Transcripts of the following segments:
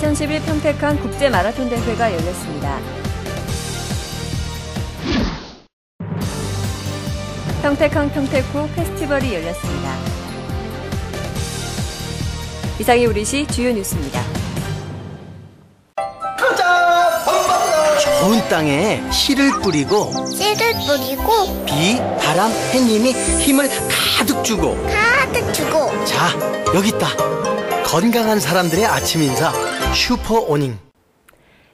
2011 평택항 국제 마라톤 대회가 열렸습니다. 평택항 평택호 페스티벌이 열렸습니다. 이상이 우리시 주요 뉴스입니다. 좋은 땅에 씨를 뿌리고 비, 바람, 햇님이 힘을 가득 주고 자, 여기 있다. 건강한 사람들의 아침 인사 슈퍼오닝.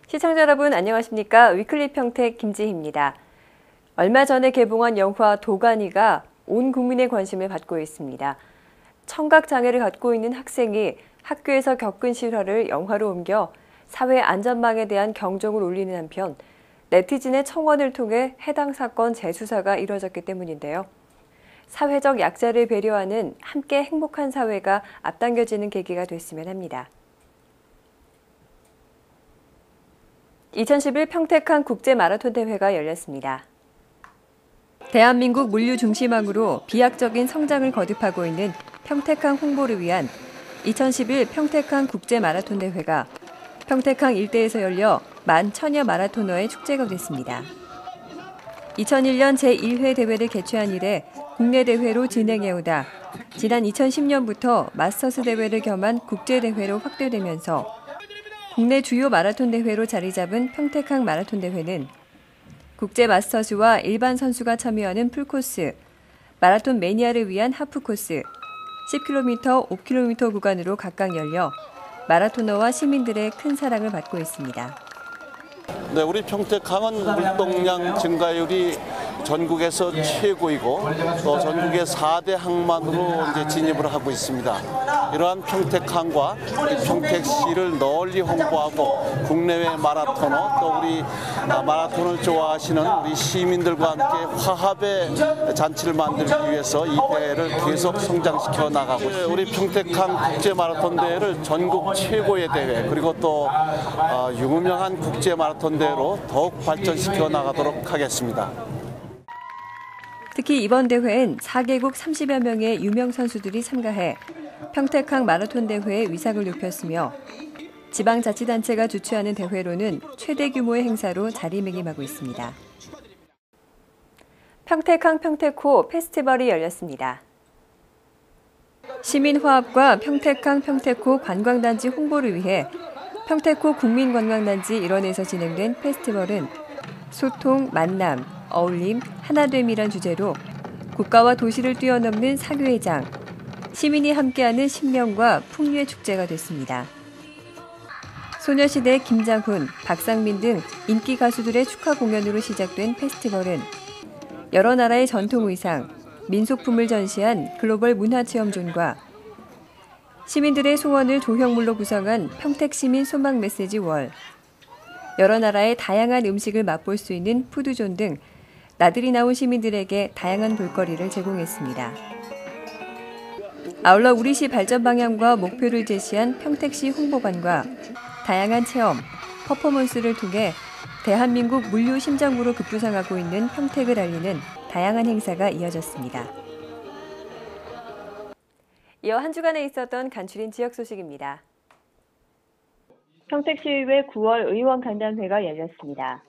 시청자 여러분 안녕하십니까? 위클리 평택 김지희입니다. 얼마 전에 개봉한 영화 도가니가 온 국민의 관심을 받고 있습니다. 청각장애를 갖고 있는 학생이 학교에서 겪은 실화를 영화로 옮겨 사회 안전망에 대한 경종을 울리는 한편 네티즌의 청원을 통해 해당 사건 재수사가 이뤄졌기 때문인데요. 사회적 약자를 배려하는 함께 행복한 사회가 앞당겨지는 계기가 됐으면 합니다. 2011 평택항 국제 마라톤 대회가 열렸습니다. 대한민국 물류 중심항으로 비약적인 성장을 거듭하고 있는 평택항 홍보를 위한 2011 평택항 국제 마라톤 대회가 평택항 일대에서 열려 11,000여 마라토너의 축제가 됐습니다. 2001년 제1회 대회를 개최한 이래 국내 대회로 진행해오다 지난 2010년부터 마스터스 대회를 겸한 국제대회로 확대되면서 국내 주요 마라톤 대회로 자리 잡은 평택항 마라톤 대회는 국제 마스터스와 일반 선수가 참여하는 풀코스, 마라톤 매니아를 위한 하프코스, 10km, 5km 구간으로 각각 열려 마라토너와 시민들의 큰 사랑을 받고 있습니다. 네, 우리 평택항은 물동량 증가율이 전국에서 최고이고 또 전국의 4대 항만으로 이제 진입을 하고 있습니다. 이러한 평택항과 평택시를 널리 홍보하고 국내외 마라토너 또 우리 마라톤을 좋아하시는 우리 시민들과 함께 화합의 잔치를 만들기 위해서 이 대회를 계속 성장시켜 나가고 있습니다. 우리 평택항 국제 마라톤 대회를 전국 최고의 대회 그리고 또 유명한 국제 마라톤 대회로 더욱 발전시켜 나가도록 하겠습니다. 특히 이번 대회엔 4개국 30여 명의 유명 선수들이 참가해 평택항 마라톤 대회의 위상을 높였으며 지방자치단체가 주최하는 대회로는 최대 규모의 행사로 자리매김하고 있습니다. 평택항 평택호 페스티벌이 열렸습니다. 시민화합과 평택항 평택호 관광단지 홍보를 위해 평택호 국민관광단지 일원에서 진행된 페스티벌은 소통, 만남, 어울림, 하나됨이란 주제로 국가와 도시를 뛰어넘는 사교회장, 시민이 함께하는 신명과 풍류의 축제가 됐습니다. 소녀시대 김장훈, 박상민 등 인기 가수들의 축하 공연으로 시작된 페스티벌은 여러 나라의 전통 의상, 민속품을 전시한 글로벌 문화체험존과 시민들의 소원을 조형물로 구성한 평택시민 소망 메시지 월, 여러 나라의 다양한 음식을 맛볼 수 있는 푸드존 등 나들이 나온 시민들에게 다양한 볼거리를 제공했습니다. 아울러 우리시 발전 방향과 목표를 제시한 평택시 홍보관과 다양한 체험, 퍼포먼스를 통해 대한민국 물류 심장부로 급부상하고 있는 평택을 알리는 다양한 행사가 이어졌습니다. 이어 한 주간에 있었던 간추린 지역 소식입니다. 평택시의회 9월 의원 간담회가 열렸습니다.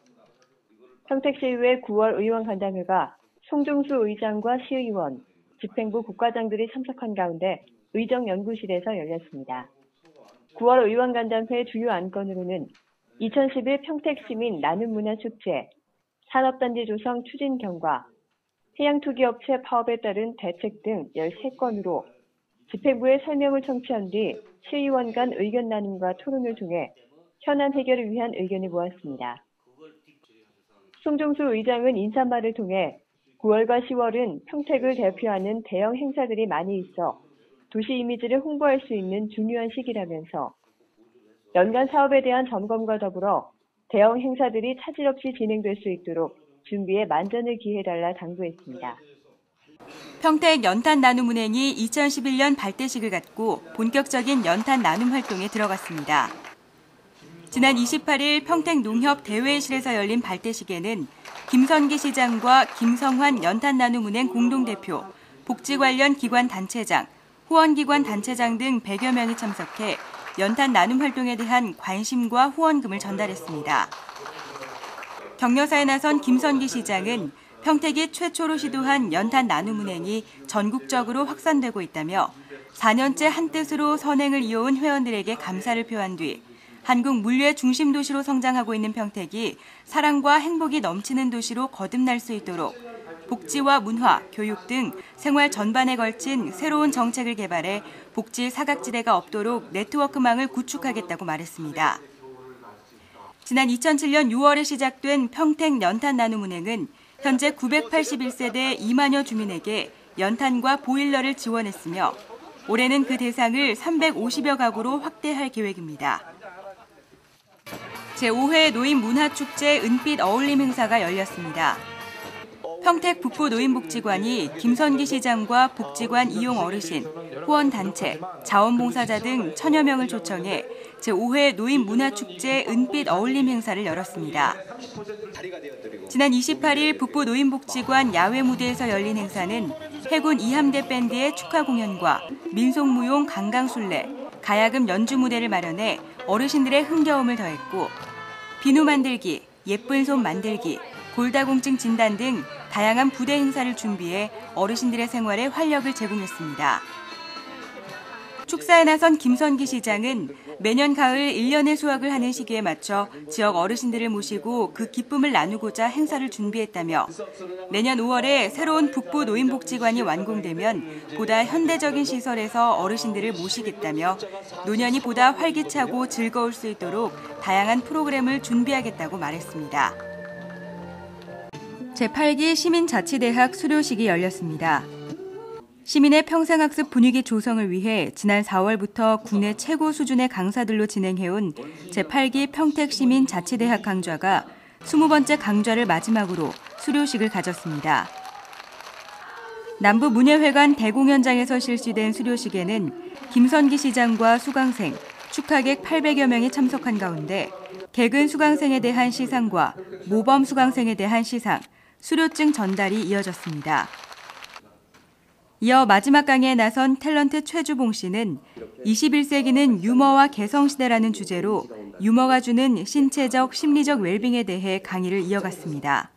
평택시의회 9월 의원 간담회가 송중수 의장과 시의원, 집행부 국과장들이 참석한 가운데 의정연구실에서 열렸습니다. 9월 의원 간담회 주요 안건으로는 2011 평택시민 나눔문화축제, 산업단지 조성 추진 경과, 해양투기업체 파업에 따른 대책 등 13건으로 집행부의 설명을 청취한 뒤 시의원 간 의견 나눔과 토론을 통해 현안 해결을 위한 의견을 모았습니다. 송중수 의장은 인사말을 통해 9월과 10월은 평택을 대표하는 대형 행사들이 많이 있어 도시 이미지를 홍보할 수 있는 중요한 시기라면서 연간 사업에 대한 점검과 더불어 대형 행사들이 차질 없이 진행될 수 있도록 준비에 만전을 기해달라 당부했습니다. 평택 연탄 나눔은행이 2011년 발대식을 갖고 본격적인 연탄 나눔 활동에 들어갔습니다. 지난 28일 평택농협 대회실에서 열린 발대식에는 김선기 시장과 김성환 연탄나눔은행 공동대표, 복지 관련 기관 단체장, 후원기관 단체장 등 100여 명이 참석해 연탄 나눔 활동에 대한 관심과 후원금을 전달했습니다. 격려사에 나선 김선기 시장은 평택이 최초로 시도한 연탄 나눔 운행이 전국적으로 확산되고 있다며 4년째 한뜻으로 선행을 이어온 회원들에게 감사를 표한 뒤 한국 물류의 중심 도시로 성장하고 있는 평택이 사랑과 행복이 넘치는 도시로 거듭날 수 있도록 복지와 문화, 교육 등 생활 전반에 걸친 새로운 정책을 개발해 복지 사각지대가 없도록 네트워크망을 구축하겠다고 말했습니다. 지난 2007년 6월에 시작된 평택 연탄 나눔 운행은 현재 981세대 2만여 주민에게 연탄과 보일러를 지원했으며 올해는 그 대상을 350여 가구로 확대할 계획입니다. 제5회 노인문화축제 은빛 어울림 행사가 열렸습니다. 평택 북부노인복지관이 김선기 시장과 복지관 이용 어르신, 후원단체, 자원봉사자 등 1000여 명을 초청해 제5회 노인문화축제 은빛 어울림 행사를 열었습니다. 지난 28일 북부노인복지관 야외 무대에서 열린 행사는 해군 2함대 밴드의 축하 공연과 민속무용 강강술래, 가야금 연주 무대를 마련해 어르신들의 흥겨움을 더했고 비누 만들기, 예쁜 손 만들기, 골다공증 진단 등 다양한 부대 행사를 준비해 어르신들의 생활에 활력을 제공했습니다. 축사에 나선 김선기 시장은 매년 가을 1년의 수확을 하는 시기에 맞춰 지역 어르신들을 모시고 그 기쁨을 나누고자 행사를 준비했다며 내년 5월에 새로운 북부 노인복지관이 완공되면 보다 현대적인 시설에서 어르신들을 모시겠다며 노년이 보다 활기차고 즐거울 수 있도록 다양한 프로그램을 준비하겠다고 말했습니다. 제8기 시민자치대학 수료식이 열렸습니다. 시민의 평생학습 분위기 조성을 위해 지난 4월부터 국내 최고 수준의 강사들로 진행해온 제8기 평택시민자치대학 강좌가 20번째 강좌를 마지막으로 수료식을 가졌습니다. 남부문예회관 대공연장에서 실시된 수료식에는 김선기 시장과 수강생, 축하객 800여 명이 참석한 가운데 개근 수강생에 대한 시상과 모범 수강생에 대한 시상, 수료증 전달이 이어졌습니다. 이어 마지막 강의에 나선 탤런트 최주봉 씨는 21세기는 유머와 개성시대라는 주제로 유머가 주는 신체적, 심리적 웰빙에 대해 강의를 이어갔습니다.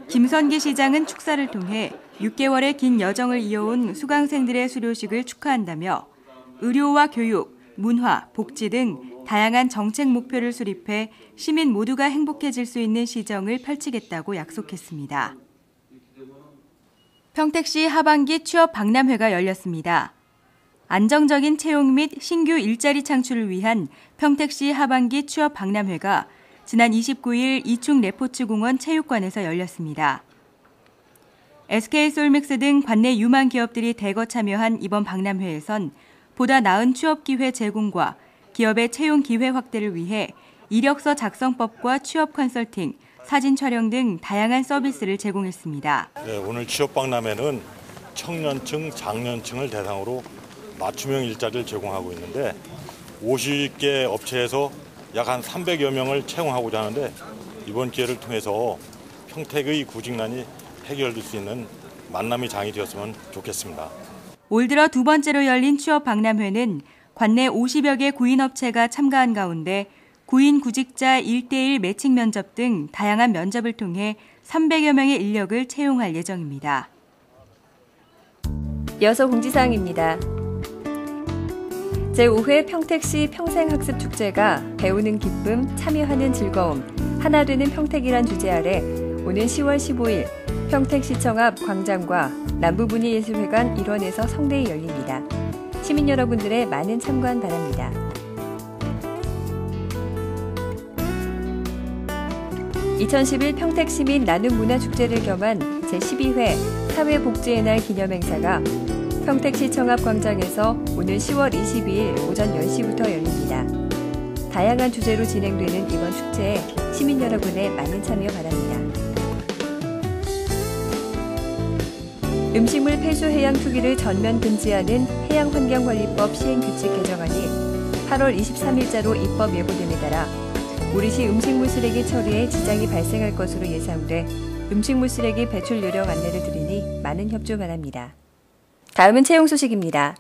김선기 시장은 축사를 통해 6개월의 긴 여정을 이어온 수강생들의 수료식을 축하한다며 의료와 교육, 문화, 복지 등 다양한 정책 목표를 수립해 시민 모두가 행복해질 수 있는 시정을 펼치겠다고 약속했습니다. 평택시 하반기 취업 박람회가 열렸습니다. 안정적인 채용 및 신규 일자리 창출을 위한 평택시 하반기 취업 박람회가 지난 29일 이충 레포츠공원 체육관에서 열렸습니다. SK솔믹스 등 관내 유망 기업들이 대거 참여한 이번 박람회에선 보다 나은 취업 기회 제공과 기업의 채용 기회 확대를 위해 이력서 작성법과 취업 컨설팅, 사진 촬영 등 다양한 서비스를 제공했습니다. 네, 오늘 취업 박람회는 청년층, 장년층을 대상으로 맞춤형 일자리를 제공하고 있는데 50개 업체에서 약 한 300여 명을 채용하고자 하는데 이번 기회를 통해서 평택의 구직난이 해결될 수 있는 만남의 장이 되었으면 좋겠습니다. 올 들어 두 번째로 열린 취업 박람회는 관내 50여 개 구인업체가 참가한 가운데 구인 구직자 1:1 매칭 면접 등 다양한 면접을 통해 300여 명의 인력을 채용할 예정입니다. 이어서 공지사항입니다. 제5회 평택시 평생학습축제가 배우는 기쁨, 참여하는 즐거움, 하나 되는 평택이란 주제 아래 오는 10월 15일 평택시청 앞 광장과 남부문예예술회관 일원에서 성대히 열립니다. 시민 여러분들의 많은 참관 바랍니다. (2011) 평택시민 나눔문화축제를 겸한 제12회 사회복지의 날 기념행사가 평택시청 앞 광장에서 오늘 10월 22일 오전 10시부터 열립니다. 다양한 주제로 진행되는 이번 축제에 시민 여러분의 많은 참여 바랍니다. 음식물 폐수 해양 투기를 전면 금지하는 해양환경관리법 시행규칙 개정안이 8월 23일자로 입법 예고됨에 따라 우리시 음식물 쓰레기 처리에 지장이 발생할 것으로 예상돼 음식물 쓰레기 배출 요령 안내를 드리니 많은 협조 바랍니다. 다음은 채용 소식입니다.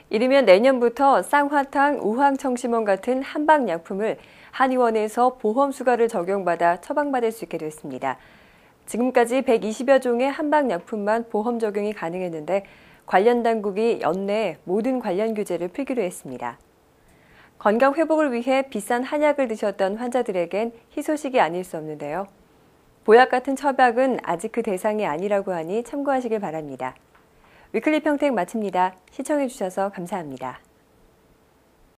이르면 내년부터 쌍화탕, 우황청심원 같은 한방약품을 한의원에서 보험 수가를 적용받아 처방받을 수 있게 됐습니다. 지금까지 120여 종의 한방약품만 보험 적용이 가능했는데 관련 당국이 연내 모든 관련 규제를 풀기로 했습니다. 건강 회복을 위해 비싼 한약을 드셨던 환자들에겐 희소식이 아닐 수 없는데요. 보약 같은 처방은 아직 그 대상이 아니라고 하니 참고하시길 바랍니다. 위클리 평택 마칩니다. 시청해주셔서 감사합니다.